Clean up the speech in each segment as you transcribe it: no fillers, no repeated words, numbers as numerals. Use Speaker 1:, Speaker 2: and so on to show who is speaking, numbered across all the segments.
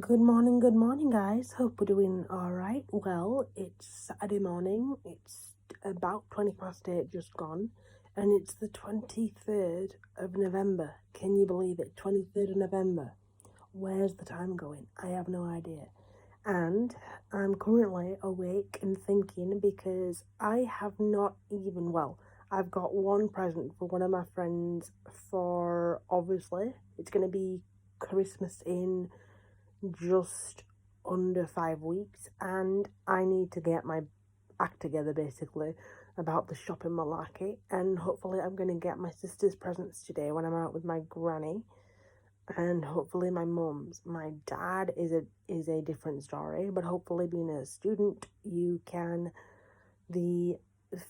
Speaker 1: Good morning, guys. Hope we're doing all right. Well, it's Saturday morning. It's about 20 past 8 just gone, and it's the 23rd of November. Can you believe it? 23rd of November. Where's the time going? I have no idea. And I'm currently awake and thinking because I have not even, well, I've got one present for one of my friends for obviously it's going to be Christmas in just under 5 weeks, and I need to get my act together basically about the shopping malarkey. And hopefully, I'm going to get my sister's presents today when I'm out with my granny, and hopefully my mum's. My dad is a different story, but hopefully, being a student, the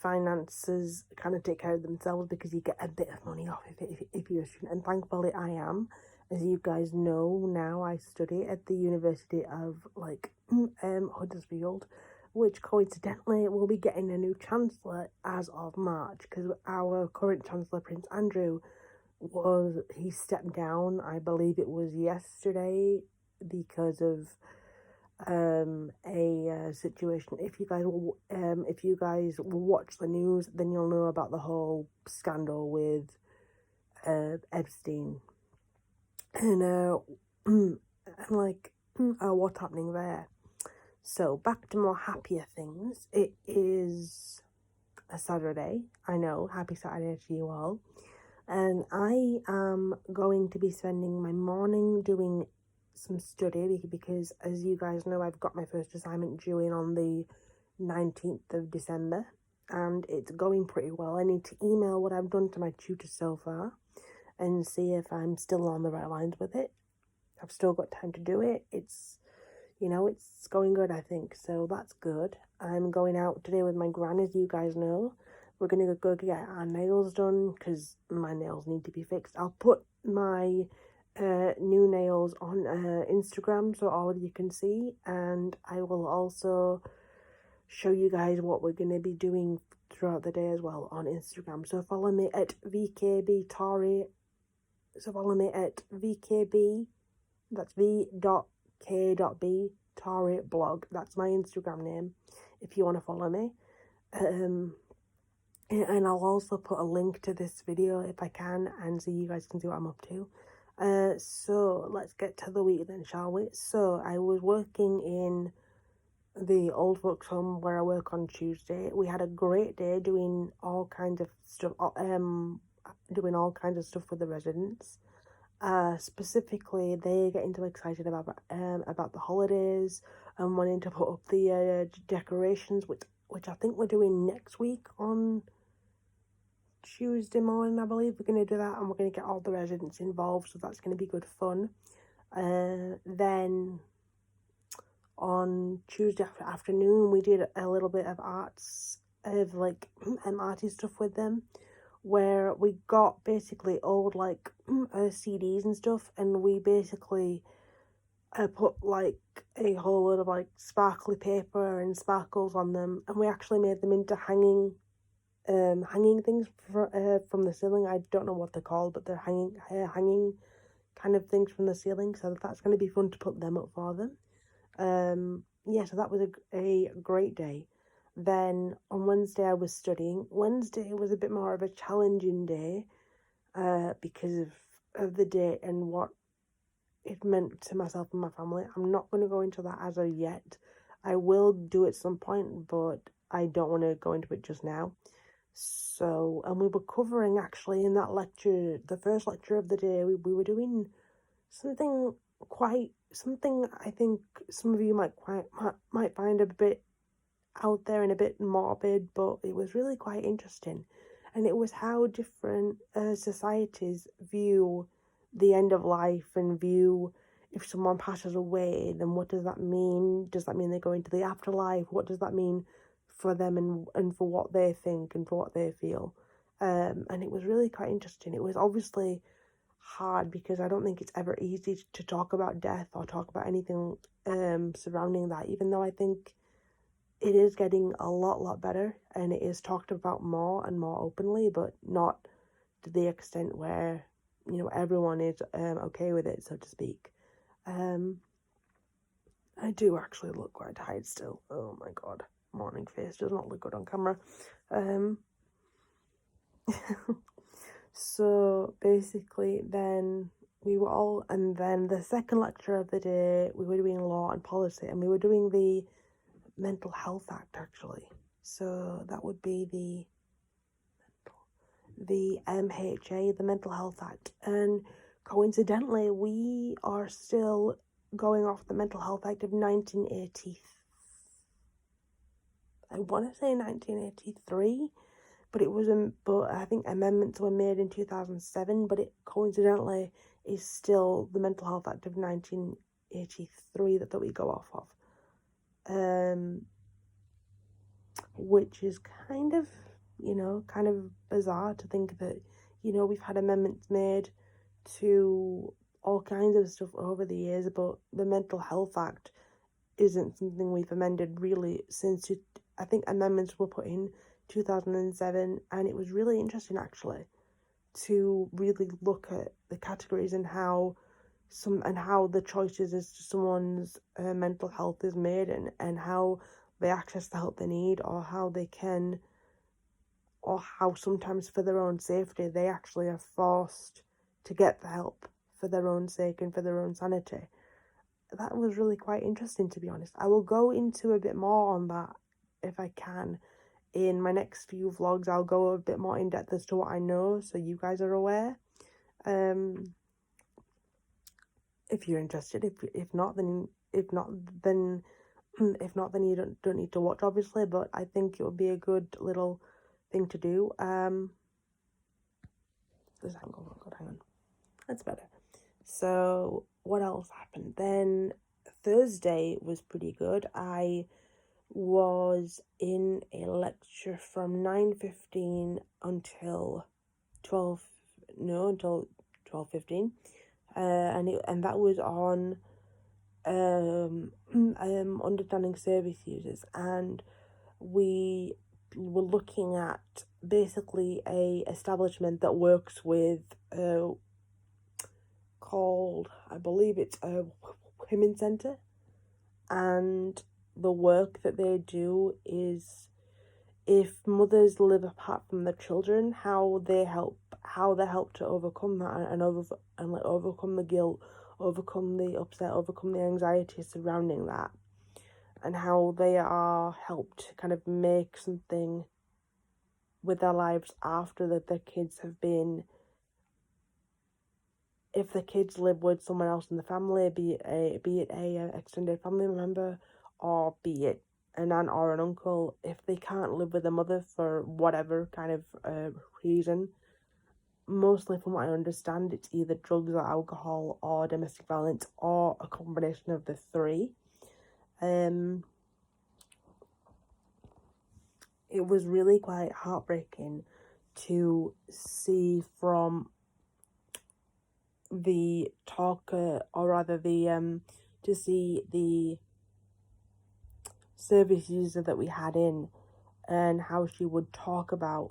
Speaker 1: finances kind of take care of themselves because you get a bit of money off if you're a student, and thankfully I am. As you guys know now, I study at the University of Huddersfield, which coincidentally will be getting a new chancellor as of March, because our current chancellor, Prince Andrew, he stepped down. I believe it was yesterday because of a situation. If you guys will watch the news, then you'll know about the whole scandal with Epstein and what's happening there. So back to more happier things. It is a Saturday. I know. Happy Saturday to you all. And I am going to be spending my morning doing some study because, as you guys know, I've got my first assignment due in on the 19th of December, and it's going pretty well. I need to email what I've done to my tutor so far and see if I'm still on the right lines with it. I've still got time to do it. It's going good, I think, so that's good. I'm going out today with my gran, as you guys know. We're going to go get our nails done because my nails need to be fixed. I'll put my new nails on Instagram so all of you can see, and I will also show you guys what we're going to be doing throughout the day as well on Instagram. So follow me at VKB that's v.k.b Tari blog. That's my Instagram name if you want to follow me. And I'll also put a link to this video if I can, and so you guys can see what I'm up to. So let's get to the week then, shall we? So I was working in the old folks home where I work on Tuesday. We had a great day doing all kinds of stuff. Doing all kinds of stuff with the residents. Specifically, they getting too excited about the holidays and wanting to put up the decorations, which I think we're doing next week on Tuesday morning. I believe we're going to do that, and we're going to get all the residents involved, so that's going to be good fun. Then on Tuesday afternoon, we did a little bit of arty stuff with them, where we got basically old CDs and stuff, and we basically put a whole lot of sparkly paper and sparkles on them, and we actually made them into hanging things from the ceiling. I don't know what they're called, but they're hanging kind of things from the ceiling, so that's going to be fun to put them up for them. So that was a great day. Then on Wednesday I was studying. Wednesday was a bit more of a challenging day because of the date and what it meant to myself and my family. I'm not going to go into that as of yet. I will do it at some point, but I don't want to go into it just now. So, and we were covering actually in that lecture, the first lecture of the day, we were doing something I think some of you might find a bit out there and a bit morbid, but it was really quite interesting. And it was how different societies view the end of life and view if someone passes away, then what does that mean? Does that mean they go into the afterlife? What does that mean for them and for what they think and for what they feel? And it was really quite interesting. It was obviously hard because I don't think it's ever easy to talk about death or talk about anything surrounding that, even though I think it is getting a lot better and it is talked about more and more openly, but not to the extent where everyone is okay with it, so to speak. I do actually look quite tired still. Oh my god. Morning face does not look good on camera. So basically then and then the second lecture of the day, we were doing law and policy, and we were doing the Mental Health Act actually. So that would be the MHA, the Mental Health Act. And coincidentally, we are still going off the Mental Health Act of 1980. I want to say 1983, but but I think amendments were made in 2007, but it coincidentally is still the Mental Health Act of 1983 that we go off of. Which is kind of bizarre to think that, we've had amendments made to all kinds of stuff over the years, but the Mental Health Act isn't something we've amended really since I think amendments were put in 2007, and it was really interesting actually to really look at the categories and how the choices as to someone's mental health is made, and how they access the help they need, or how sometimes for their own safety they actually are forced to get the help for their own sake and for their own sanity. That was really quite interesting, to be honest. I will go into a bit more on that if I can in my next few vlogs. I'll go a bit more in depth as to what I know, so you guys are aware. If you're interested, if not, then then you don't need to watch, obviously. But I think it would be a good little thing to do. This angle, oh god, hang on, that's better. So what else happened then? Thursday was pretty good. I was in a lecture from 9:15 until 12:15, and that was on understanding service users, and we were looking at basically a establishment that works with called, I believe it's a women's centre, and the work that they do is, if mothers live apart from their children, how they help to overcome that, and overcome the guilt, overcome the upset, overcome the anxiety surrounding that, and how they are helped kind of make something with their lives after that their kids have been, if the kids live with someone else in the family, be it a extended family member, or be it an aunt or an uncle, if they can't live with a mother for whatever kind of reason, mostly from what I understand, it's either drugs or alcohol or domestic violence or a combination of the three. It was really quite heartbreaking to see from the talker, or rather to see the service user that we had in, and how she would talk about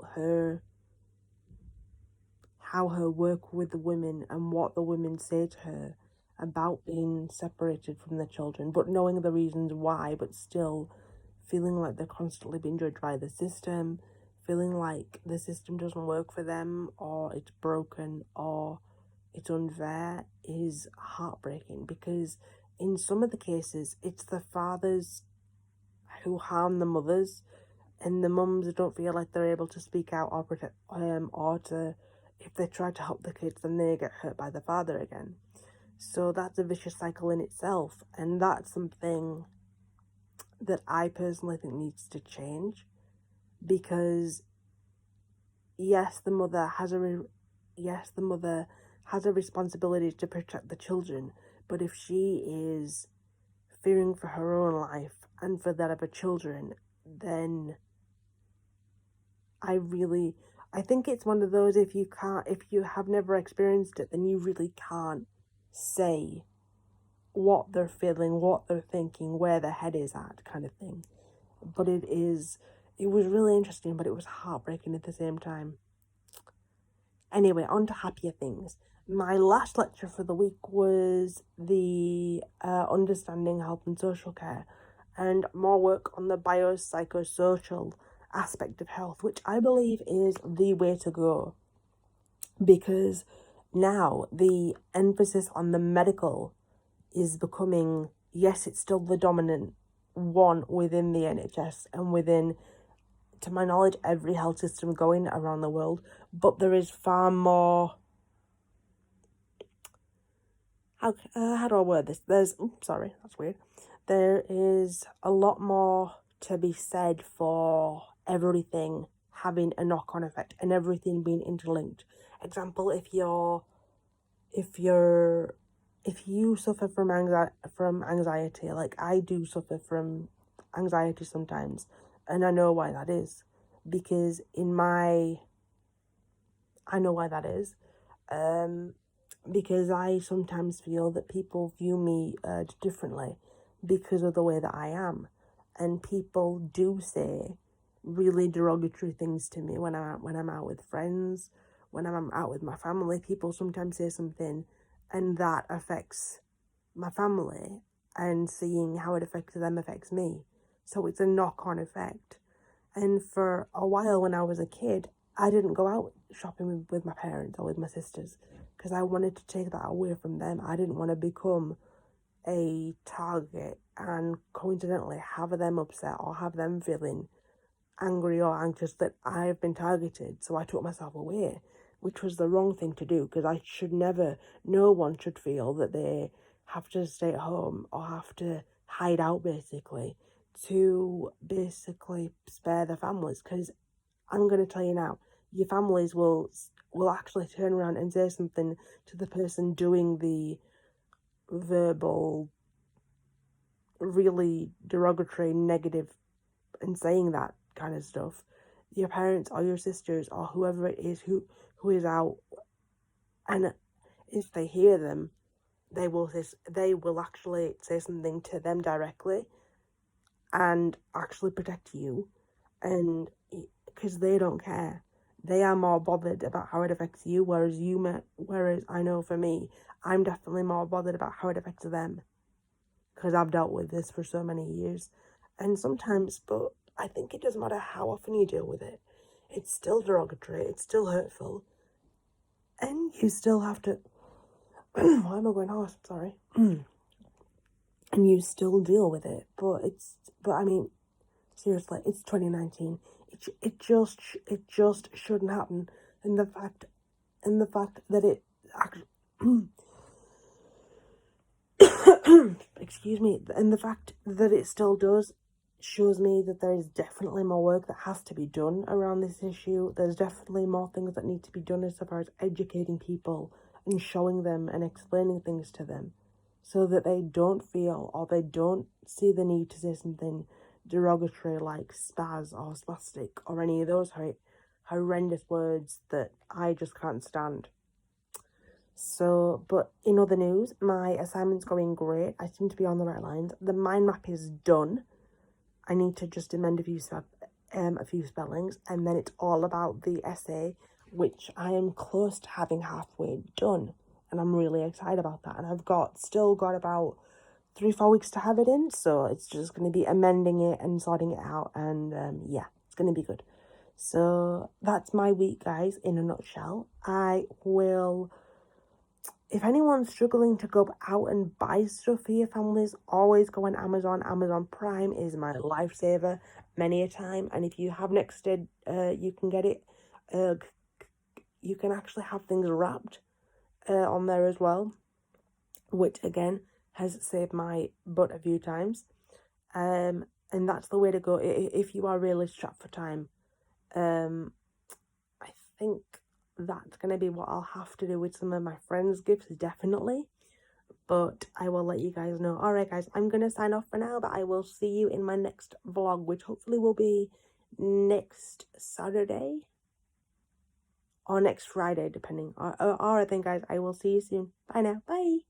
Speaker 1: how her work with the women and what the women say to her about being separated from the children, but knowing the reasons why, but still feeling like they're constantly being judged by the system, feeling like the system doesn't work for them, or it's broken, or it's unfair, is heartbreaking, because in some of the cases it's the fathers who harm the mothers, and the mums don't feel like they're able to speak out or protect, or to, if they try to help the kids, then they get hurt by the father again. So that's a vicious cycle in itself, and that's something that I personally think needs to change, because yes, the mother has a responsibility to protect the children, but if she is fearing for her own life and for that of her children, then I think it's one of those, if you have never experienced it, then you really can't say what they're feeling, what they're thinking, where their head is at, kind of thing. But it was really interesting, but it was heartbreaking at the same time. Anyway, on to happier things. my last lecture for the week was the understanding health and social care, and more work on the biopsychosocial aspect of health, which I believe is the way to go, because now the emphasis on the medical is becoming, yes, it's still the dominant one within the NHS and within, to my knowledge, every health system going around the world, but there is far more, how do I word this? Sorry, that's weird. There is a lot more to be said for everything having a knock-on effect and everything being interlinked. Example, if you suffer from anxiety, like I do suffer from anxiety sometimes, and I know why that is, because I know why that is, because I sometimes feel that people view me differently because of the way that I am, and people do say really derogatory things to me when I'm out with friends, when I'm out with my family. People sometimes say something, and that affects my family, and seeing how it affects them affects me. So it's a knock-on effect. And for a while when I was a kid, I didn't go out shopping with my parents or with my sisters because I wanted to take that away from them. I didn't want to become a target and coincidentally have them upset or have them feeling angry or anxious that I've been targeted. So I took myself away, which was the wrong thing to do, because no one should feel that they have to stay at home or have to hide out basically to basically spare their families. Because I'm going to tell you now, your families will actually turn around and say something to the person doing the verbal, really derogatory, negative, and saying that kind of stuff. Your parents or your sisters or whoever it is who is out, and if they hear them, they will actually say something to them directly and actually protect you, and because they don't care. They are more bothered about how it affects you, whereas I know for me, I'm definitely more bothered about how it affects them, because I've dealt with this for so many years. And sometimes, but I think it doesn't matter how often you deal with it, it's still derogatory, it's still hurtful, and you still have to, why am I going hoarse? Sorry. And you still deal with it, but I mean, seriously, it's 2019. It just shouldn't happen. And the fact that it actually, excuse me, and the fact that it still does shows me that there is definitely more work that has to be done around this issue. There's definitely more things that need to be done as far as educating people and showing them and explaining things to them, so that they don't feel or they don't see the need to say something derogatory like spaz or spastic or any of those horrendous words that I just can't stand. So, but in other news, my assignment's going great. I seem to be on the right lines. The mind map is done. I need to just amend a few spellings, and then it's all about the essay, which I am close to having halfway done, and I'm really excited about that. And I've still got about 3-4 weeks to have it in, so it's just going to be amending it and sorting it out, and yeah, it's going to be good. So that's my week, guys, in a nutshell. If anyone's struggling to go out and buy stuff for your families, always go on Amazon. Amazon Prime is my lifesaver many a time. And if you have Nexted, you can get it. You can actually have things wrapped on there as well, which again has saved my butt a few times. And that's the way to go if you are really strapped for time. I think that's going to be what I'll have to do with some of my friends' gifts, definitely. But I will let you guys know. Alright, guys, I'm going to sign off for now, but I will see you in my next vlog, which hopefully will be next Saturday or next Friday, depending. Alright then, guys, I will see you soon. Bye now. Bye.